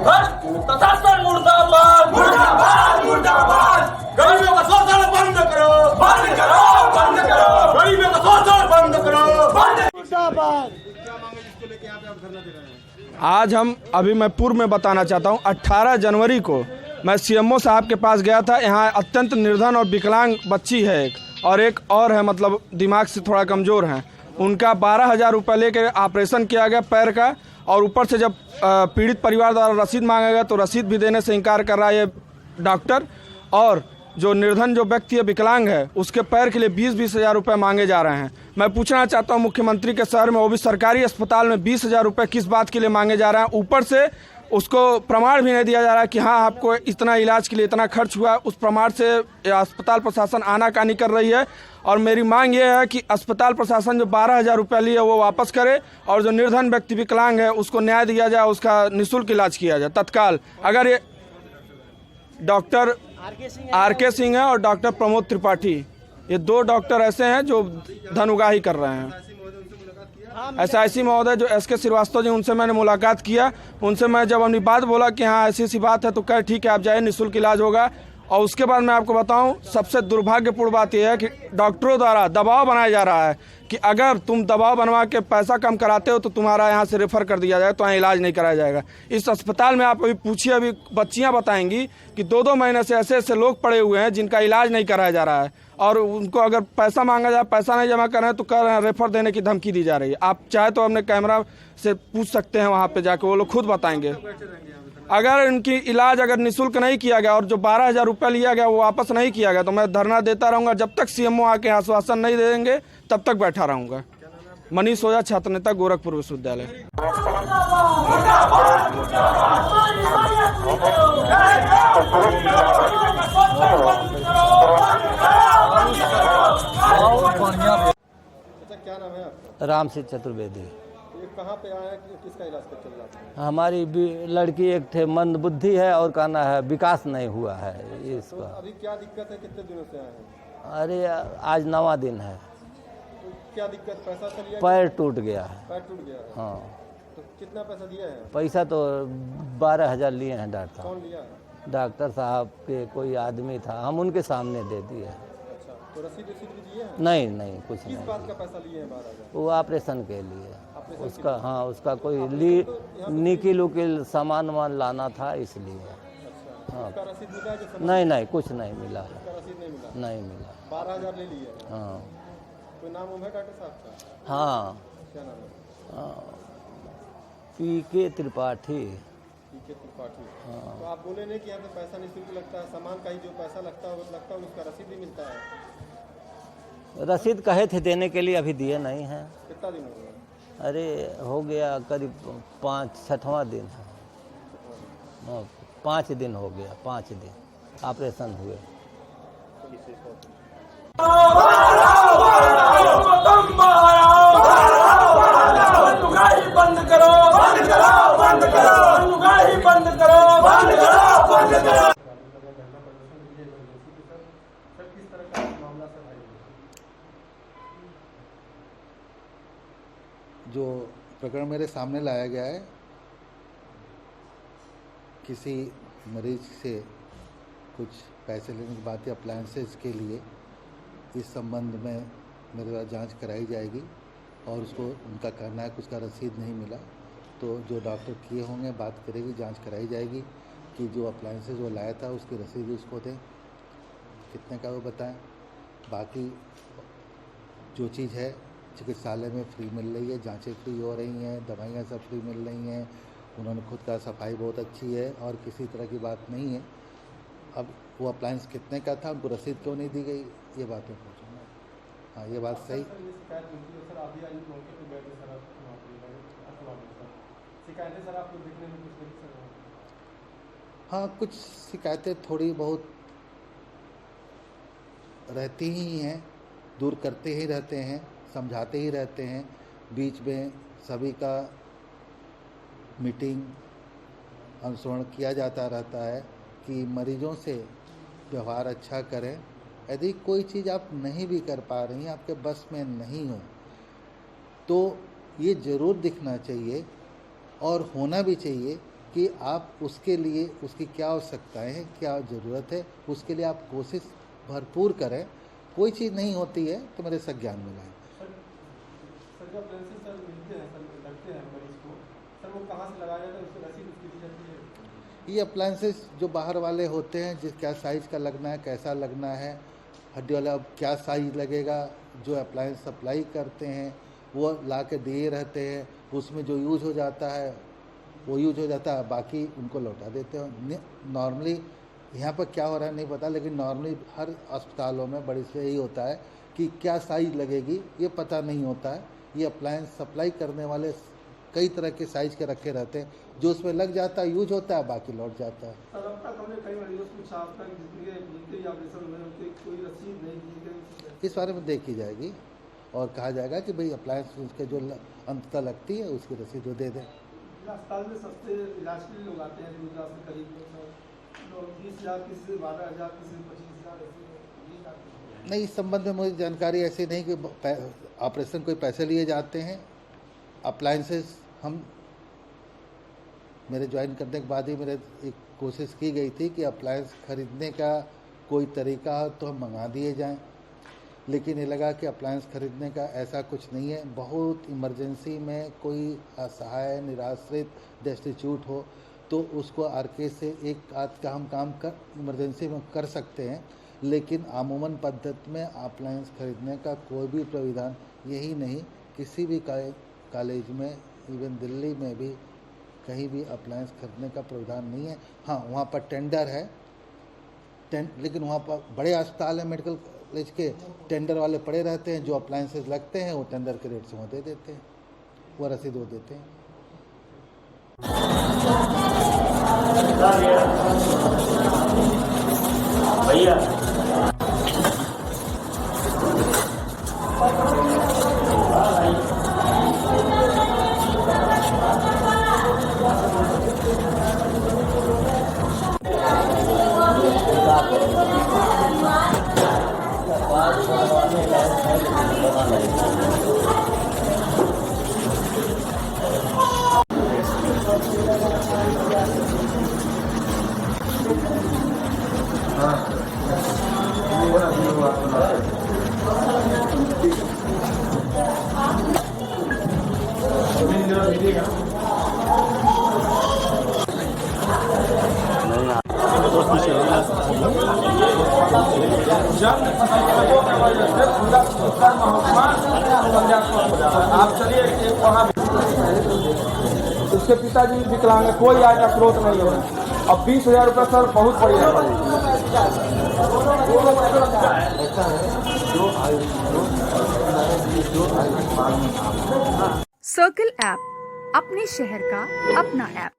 भ्रष्ट प्रशासन मुर्दाबाद, मुर्दाबाद, मुर्दाबाद। गरीबों का शोषण बंद करो, बंद करो, बंद करो। गरीबों का शोषण बंद करो, बंद। मुर्दाबाद। आज अभी मैं पूर्व में बताना चाहता हूँ, 18 जनवरी को मैं सीएमओ साहब के पास गया था। यहाँ अत्यंत निर्धन और विकलांग बच्ची है एक और है, मतलब दिमाग से थोड़ा कमज़ोर हैं। उनका 12,000 रुपये लेकर ऑपरेशन किया गया पैर का, और ऊपर से जब पीड़ित परिवार द्वारा रसीद मांगा गया तो रसीद भी देने से इनकार कर रहा है ये डॉक्टर। और जो निर्धन जो व्यक्ति है, विकलांग है, उसके पैर के लिए 20-20 हज़ार रुपये मांगे जा रहे हैं। मैं पूछना चाहता हूं मुख्यमंत्री के शहर में, वो भी सरकारी अस्पताल में 20,000 रुपये किस बात के लिए मांगे जा रहे हैं? ऊपर से उसको प्रमाण भी नहीं दिया जा रहा है कि हाँ आपको इतना इलाज के लिए इतना खर्च हुआ। उस प्रमाण से अस्पताल प्रशासन आनाकानी कर रही है। और मेरी मांग ये है कि अस्पताल प्रशासन जो 12,000 रुपये लिए वो वापस करे, और जो निर्धन व्यक्ति विकलांग है उसको न्याय दिया जाए, उसका निःशुल्क इलाज किया जाए तत्काल। अगर ये डॉक्टर आर.के. सिंह है और डॉक्टर प्रमोद त्रिपाठी, ये दो डॉक्टर ऐसे हैं जो धन उगाही कर रहे हैं। SIC महोदय जो S.K. श्रीवास्तव जी, उनसे मैंने मुलाकात किया। उनसे मैं जब अपनी बात बोला कि हाँ ऐसी सी बात है, तो कहे ठीक है आप जाइए, निःशुल्क इलाज होगा। और उसके बाद मैं आपको बताऊं, सबसे दुर्भाग्यपूर्ण बात यह है कि डॉक्टरों द्वारा दबाव बनाया जा रहा है कि अगर तुम दबाव बनवा के पैसा कम कराते हो तो तुम्हारा यहाँ से रेफर कर दिया जाएगा, तो यहाँ इलाज नहीं कराया जाएगा। इस अस्पताल में आप अभी पूछिए, अभी बच्चियाँ बताएंगी कि 2-2 महीने से ऐसे लोग पड़े हुए हैं जिनका इलाज नहीं कराया जा रहा है, और उनको अगर पैसा मांगा जाए, पैसा नहीं जमा कर रहे हैं तो कह रहे हैं रेफर देने की धमकी दी जा रही है। आप चाहे तो अपने कैमरा से पूछ सकते हैं, वहाँ पे जाके वो लोग खुद बताएंगे। अगर इनकी इलाज अगर निःशुल्क नहीं किया गया और जो 12,000 रुपये लिया गया वो वापस नहीं किया गया, तो मैं धरना देता रहूँगा जब तक सीएमओ आके आश्वासन नहीं देंगे, तब तक बैठा रहूँगा। मनीष ओझा, छात्र नेता, गोरखपुर विश्वविद्यालय। क्या नाम है आपका? राम सिंह चतुर्वेदी। ये कहाँ पे आया कि किसका इलाज कर चल रहा है? हमारी लड़की एक थे मंद बुद्धि है और कहना है विकास नहीं हुआ है इसका। तो अभी क्या दिक्कत है, कितने दिनों से आए हैं? अरे आज 9वां दिन है। तो क्या दिक्कत, पैसा से लिया? पैर टूट गया है। पैर टूट गया है? हाँ। तो कितना पैसा दिया है? पैसा तो 12,000 लिए हैं डॉक्टर साहब। कौन लिया है? डॉक्टर साहब के कोई आदमी था, हम उनके सामने दे दिए। अच्छा, तो रसीद भी दिए हैं? नहीं कुछ किस नहीं। बात का पैसा लिए हैं? 12,000? वो ऑपरेशन के लिए उसका, हाँ उसका कोई निकिल उकिल सामान लाना था इसलिए। हाँ। उसका रसीद मिला है? नहीं कुछ नहीं मिला है। उसका रसीद नहीं मिला? नहीं मिला। 12,000 ले लिए? हाँ। कोई नाम है डॉक्टर साहब का? हाँ। क्या नाम है? P.K. त्रिपाठी। P.K. त्रिपाठी। हाँ। तो आप बोले नहीं कि यहाँ पे पैसा निःशुल्क लगता है, सामान का ही जो पैसा लगता है वो लगता है, उसका रसीद भी मिलता है? रसीद कहे थे देने के लिए, अभी दिए नहीं हैं। कितना दिन हो गया? अरे हो गया करीब 5-6वां दिन है। हाँ 5 दिन हो गया, 5 दिन ऑपरेशन हुए। बंद करो, बंद करो, बंद करो, बंद करो, बंद करो, बंद करो। जो प्रकरण मेरे सामने लाया गया है, किसी मरीज से कुछ पैसे लेने की बात है अप्लायंसेस के लिए, इस संबंध में मेरे द्वारा जांच कराई जाएगी। और उसको उनका कहना है कि उसका रसीद नहीं मिला, तो जो डॉक्टर किए होंगे बात करेगी, जांच कराई जाएगी कि जो अप्लायंसेस वो लाया था उसकी रसीद भी उसको दें, कितने का वो बताएं। बाकी जो चीज़ है चिकित्सालय में फ्री मिल रही है, जांचें फ्री हो रही हैं, दवाइयाँ सब फ्री मिल रही हैं। उन्होंने खुद का सफाई बहुत अच्छी है और किसी तरह की बात नहीं है। अब वो अप्लायंस कितने का था, उनको रसीद क्यों नहीं दी गई, ये बात मैं पूछूँगा। हाँ ये बात सही। हाँ कुछ शिकायतें थोड़ी बहुत रहती ही हैं, दूर करते ही रहते हैं, समझाते ही रहते हैं। बीच में सभी का मीटिंग अनुसरण किया जाता रहता है कि मरीजों से व्यवहार अच्छा करें। यदि कोई चीज़ आप नहीं भी कर पा रही हैं, आपके बस में नहीं हो, तो ये ज़रूर दिखना चाहिए और होना भी चाहिए कि आप उसके लिए उसकी क्या आवश्यकताएं हैं, क्या ज़रूरत है, उसके लिए आप कोशिश भरपूर करें। कोई चीज़ नहीं होती है तो मेरे संज्ञान में लाएं। सर जो अप्लायंसेस सर मिलते हैं, सर लगते हैं मरीज को, सर वो कहाँ से लगाया जाता है, उसकी रसीद उसकी दी जाती है? ये अप्लायंसेस जो बाहर वाले होते हैं, जिस क्या साइज़ का लगना है, कैसा लगना है, हड्डी वाला क्या साइज़ लगेगा, जो अप्लायंस सप्लाई करते हैं वो ला के दिए रहते हैं। उसमें जो यूज हो जाता है वो यूज हो जाता है, बाकी उनको लौटा देते हैं। नॉर्मली यहाँ पर क्या हो रहा है नहीं पता, लेकिन नॉर्मली हर अस्पतालों में बड़ी से यही होता है कि क्या साइज़ लगेगी ये पता नहीं होता है। ये अप्लायंस सप्लाई करने वाले कई तरह के साइज़ के रखे रहते हैं, जो उसमें लग जाता है यूज होता है, बाकी लौट जाता है। सर अब तक हमने कई मरीजों से पूछा, अब तक जितने ऑपरेशन हुए उनकी कोई रसीद नहीं दी गई। इस बारे में देखी जाएगी और कहा जाएगा कि भाई अप्लायंस उसके जो अंततः लगती है उसकी रसीद वो दे दें। अस्पताल में सस्ते इलाज के लिए लोग आते हैं, 2 लाख से करीब लोग 20,000, किसी से 12,000, किसी से 25,000 ऐसे। नहीं, इस संबंध में मुझे जानकारी ऐसी नहीं कि ऑपरेशन कोई पैसे लिए जाते हैं। अप्लायंसेस हम मेरे ज्वाइन करने के बाद ही मेरे एक कोशिश की गई थी कि अप्लायंस खरीदने का कोई तरीका हो तो हम मंगा दिए जाएं, लेकिन ये लगा कि अप्लायंस खरीदने का ऐसा कुछ नहीं है। बहुत इमरजेंसी में कोई असहाय, निराश्रित, डेस्टिट्यूट हो तो उसको आरके से एक आध का हम काम कर इमरजेंसी में कर सकते हैं, लेकिन आमूमन पद्धति में अप्लायंस खरीदने का कोई भी प्राविधान यही नहीं, किसी भी कॉलेज में, इवन दिल्ली में भी कहीं भी अप्लायंस खरीदने का प्रावधान नहीं है। हाँ, वहाँ पर टेंडर है, लेकिन वहाँ पर बड़े अस्पताल हैं, मेडिकल कॉलेज के टेंडर वाले पड़े रहते हैं, जो अप्लायंसेस लगते हैं वो टेंडर के रेट से वो दे देते हैं, वो रसीद वो देते हैं। भैया आप चलिए वहाँ उसके पिताजी विकलांग है, कोई आय का स्रोत नहीं है। अब 20,000 रुपये सर बहुत बढ़िया है। सर्कल ऐप अपने शहर का अपना ऐप।